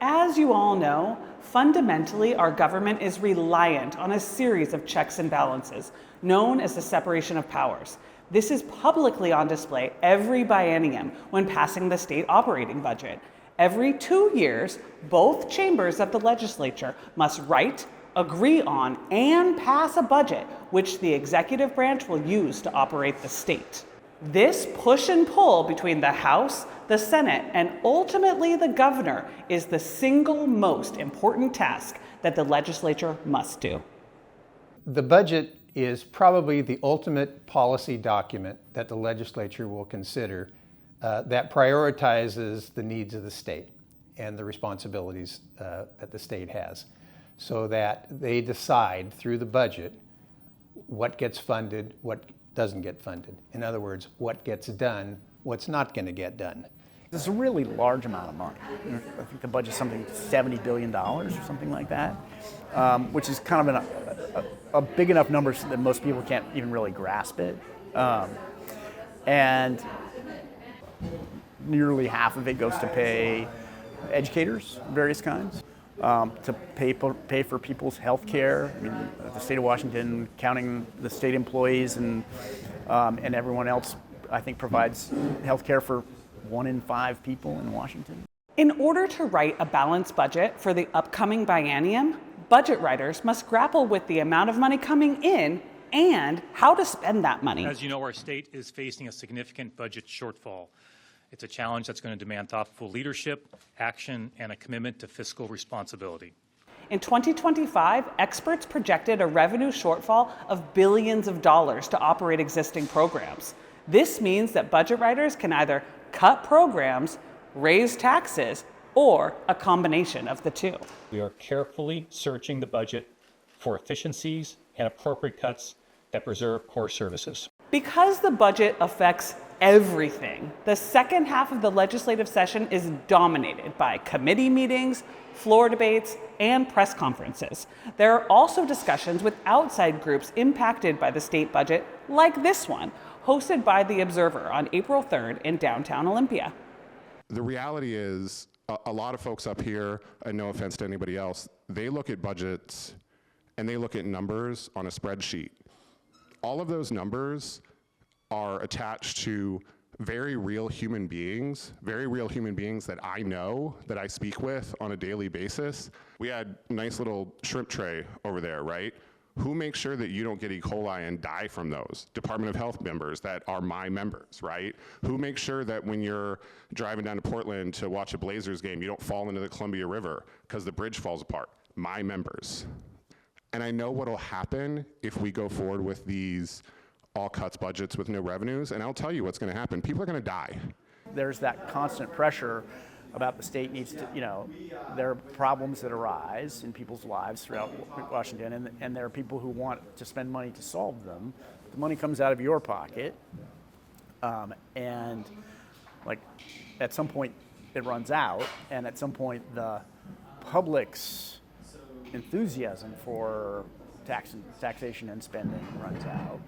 As you all know, fundamentally, our government is reliant on a series of checks and balances, known as the separation of powers. This is publicly on display every biennium when passing the state operating budget. Every 2 years, both chambers of the legislature must write, agree on, and pass a budget which the executive branch will use to operate the state. This push and pull between the House, the Senate, and ultimately the governor is the single most important task that the legislature must do. The budget is probably the ultimate policy document that the legislature will consider that prioritizes the needs of the state and the responsibilities that the state has, so that they decide through the budget what gets funded, what doesn't get funded. In other words, what gets done, what's not going to get done. This is a really large amount of money. I think the budget's something $70 billion or something like that, which is kind of a big enough number so that most people can't even really grasp it. And nearly half of it goes to pay educators of various kinds, to pay for people's health care. I mean, the state of Washington, counting the state employees and everyone else, I think provides health care for 1 in 5 people in Washington. In order to write a balanced budget for the upcoming biennium, budget writers must grapple with the amount of money coming in and how to spend that money. As you know, our state is facing a significant budget shortfall. It's a challenge that's going to demand thoughtful leadership, action, and a commitment to fiscal responsibility. In 2025, experts projected a revenue shortfall of billions of dollars to operate existing programs. This means that budget writers can either cut programs, raise taxes, or a combination of the two. We are carefully searching the budget for efficiencies and appropriate cuts that preserve core services. Because the budget affects everything, the second half of the legislative session is dominated by committee meetings, floor debates, and press conferences. There are also discussions with outside groups impacted by the state budget, like this one, hosted by The Observer on April 3rd in downtown Olympia. The reality is, a lot of folks up here, and no offense to anybody else, they look at budgets and they look at numbers on a spreadsheet. All of those numbers are attached to very real human beings that I know, that I speak with on a daily basis. We had a nice little shrimp tray over there, right? Who makes sure that you don't get E. coli and die from those? Department of Health members that are my members, right? Who makes sure that when you're driving down to Portland to watch a Blazers game, you don't fall into the Columbia River because the bridge falls apart? My members. And I know what'll happen if we go forward with these all cuts budgets with no revenues, and I'll tell you what's gonna happen. People are gonna die. There's that constant pressure about the state needs to, there are problems that arise in people's lives throughout Washington, and there are people who want to spend money to solve them. The money comes out of your pocket, and like at some point it runs out, and at some point the public's enthusiasm for taxation and spending runs out.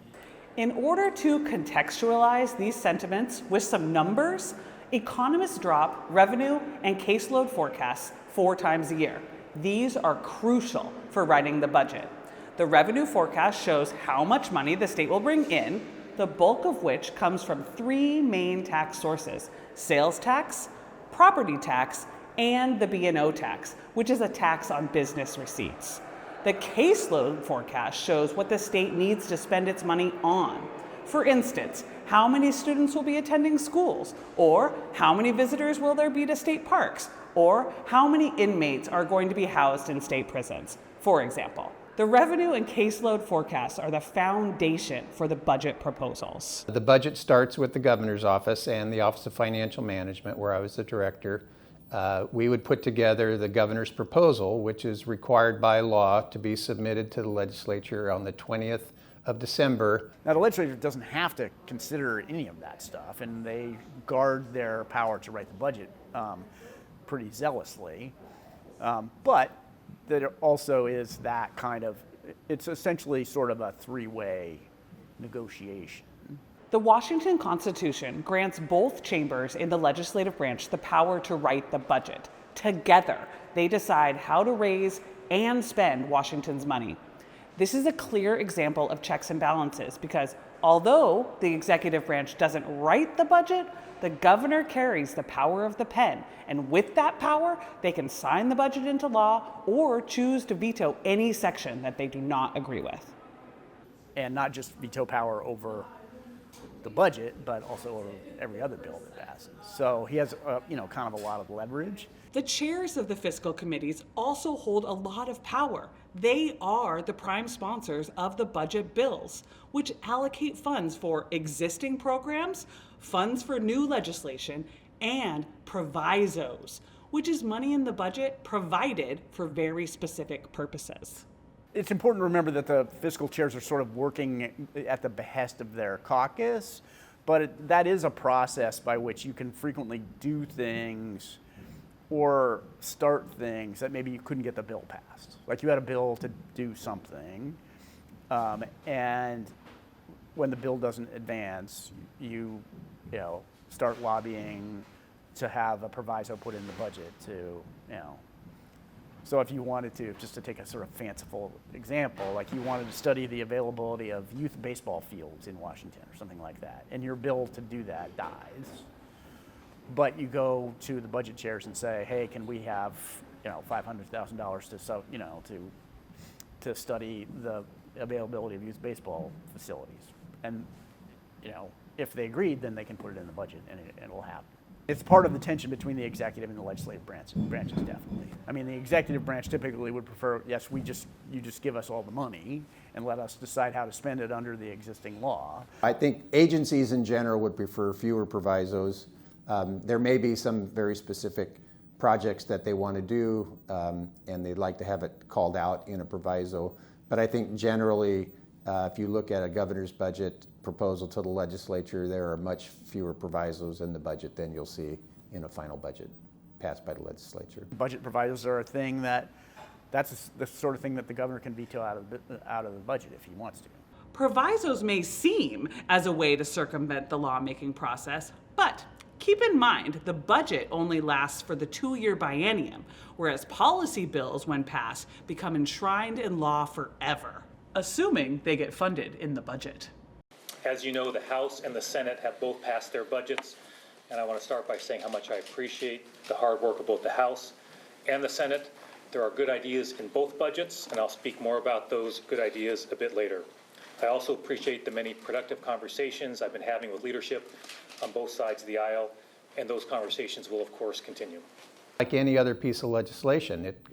In order to contextualize these sentiments with some numbers, economists drop revenue and caseload forecasts 4 times a year. These are crucial for writing the budget. The revenue forecast shows how much money the state will bring in, the bulk of which comes from 3 main tax sources: sales tax, property tax, and the B&O tax, which is a tax on business receipts. The caseload forecast shows what the state needs to spend its money on. For instance, how many students will be attending schools, or how many visitors will there be to state parks, or how many inmates are going to be housed in state prisons, for example. The revenue and caseload forecasts are the foundation for the budget proposals. The budget starts with the governor's office and the Office of Financial Management, where I was the director. We would put together the governor's proposal, which is required by law to be submitted to the legislature on the 20th of December. Now, the legislature doesn't have to consider any of that stuff, and they guard their power to write the budget pretty zealously. But there also is that kind of, it's essentially sort of a 3-way negotiation. The Washington Constitution grants both chambers in the legislative branch the power to write the budget. Together, they decide how to raise and spend Washington's money. This is a clear example of checks and balances because although the executive branch doesn't write the budget, the governor carries the power of the pen, and with that power, they can sign the budget into law or choose to veto any section that they do not agree with. And not just veto power over the budget, but also over every other bill that passes. So he has, kind of a lot of leverage. The chairs of the fiscal committees also hold a lot of power. They are the prime sponsors of the budget bills, which allocate funds for existing programs, funds for new legislation, and provisos, which is money in the budget provided for very specific purposes. It's important to remember that the fiscal chairs are sort of working at the behest of their caucus, but that is a process by which you can frequently do things or start things that maybe you couldn't get the bill passed. Like you had a bill to do something, and when the bill doesn't advance, you start lobbying to have a proviso put in the budget to. So if you wanted to, just to take a sort of fanciful example, like you wanted to study the availability of youth baseball fields in Washington or something like that, and your bill to do that dies, but you go to the budget chairs and say, hey, can we have $500,000 to study the availability of youth baseball facilities, and if they agreed, then they can put it in the budget and it'll happen. It's part of the tension between the executive and the legislative branches, definitely. I mean, the executive branch typically would prefer, yes, you just give us all the money and let us decide how to spend it under the existing law. I think agencies in general would prefer fewer provisos. There may be some very specific projects that they want to do, and they'd like to have it called out in a proviso. But I think generally, if you look at a governor's budget proposal to the legislature, there are much fewer provisos in the budget than you'll see in a final budget passed by the legislature. Budget provisos are a thing that's the sort of thing that the governor can veto out of the budget if he wants to. Provisos may seem as a way to circumvent the lawmaking process, but keep in mind the budget only lasts for the 2-year biennium, whereas policy bills, when passed, become enshrined in law forever, assuming they get funded in the budget. As you know, the House and the Senate have both passed their budgets, and I want to start by saying how much I appreciate the hard work of both the House and the Senate. There are good ideas in both budgets, and I'll speak more about those good ideas a bit later. I also appreciate the many productive conversations I've been having with leadership on both sides of the aisle, and those conversations will, of course, continue. Like any other piece of legislation, it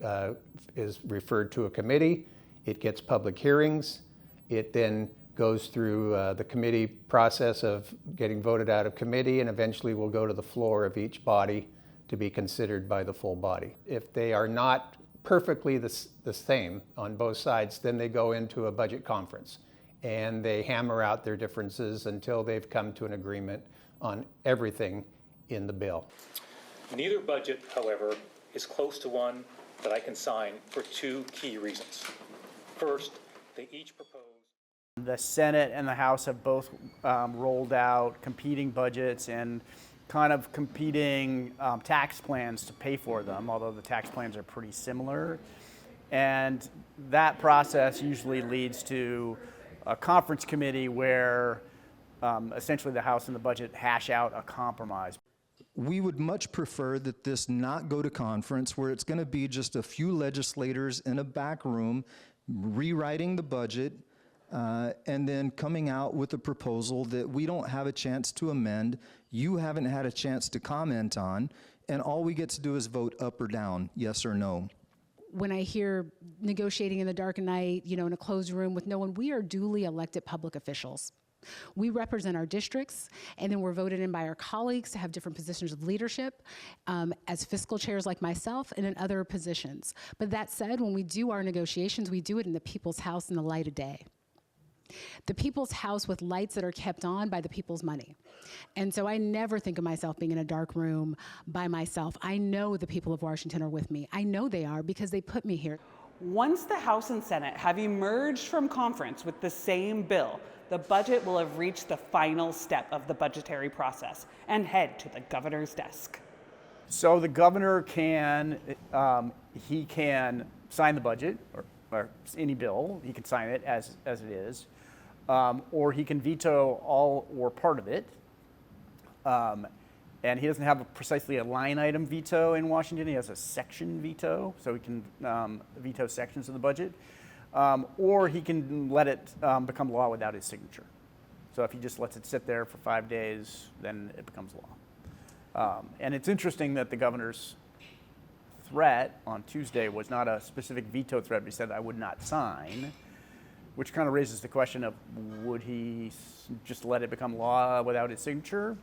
is referred to a committee, it gets public hearings, it then goes through the committee process of getting voted out of committee, and eventually will go to the floor of each body to be considered by the full body. If they are not perfectly the same on both sides, then they go into a budget conference and they hammer out their differences until they've come to an agreement on everything in the bill. Neither budget, however, is close to one that I can sign for 2 key reasons. First, they each propose. The Senate and the House have both rolled out competing budgets and kind of competing tax plans to pay for them, although the tax plans are pretty similar. And that process usually leads to a conference committee where essentially the House and the budget hash out a compromise. We would much prefer that this not go to conference, where it's going to be just a few legislators in a back room rewriting the budget, and then coming out with a proposal that we don't have a chance to amend, you haven't had a chance to comment on, and all we get to do is vote up or down, yes or no. When I hear negotiating in the dark of night, in a closed room with no one, we are duly elected public officials. We represent our districts, and then we're voted in by our colleagues to have different positions of leadership as fiscal chairs like myself and in other positions. But that said, when we do our negotiations, we do it in the people's house in the light of day. The people's house with lights that are kept on by the people's money. And so I never think of myself being in a dark room by myself. I know the people of Washington are with me. I know they are because they put me here. Once the House and Senate have emerged from conference with the same bill, the budget will have reached the final step of the budgetary process and head to the governor's desk. So the governor can, he can sign the budget or any bill, he can sign it as it is, or he can veto all or part of it. And he doesn't have precisely a line item veto in Washington, he has a section veto, so he can veto sections of the budget. Or he can let it become law without his signature. So if he just lets it sit there for 5 days, then it becomes law. And it's interesting that the governor's threat on Tuesday was not a specific veto threat, but he said, I would not sign, which kind of raises the question of, would he just let it become law without his signature?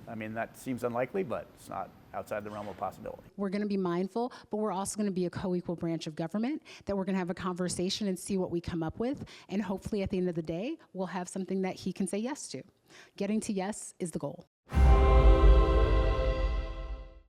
I mean, that seems unlikely, but it's not outside the realm of possibility. We're going to be mindful, but we're also going to be a co-equal branch of government, that we're going to have a conversation and see what we come up with, and hopefully at the end of the day, we'll have something that he can say yes to. Getting to yes is the goal.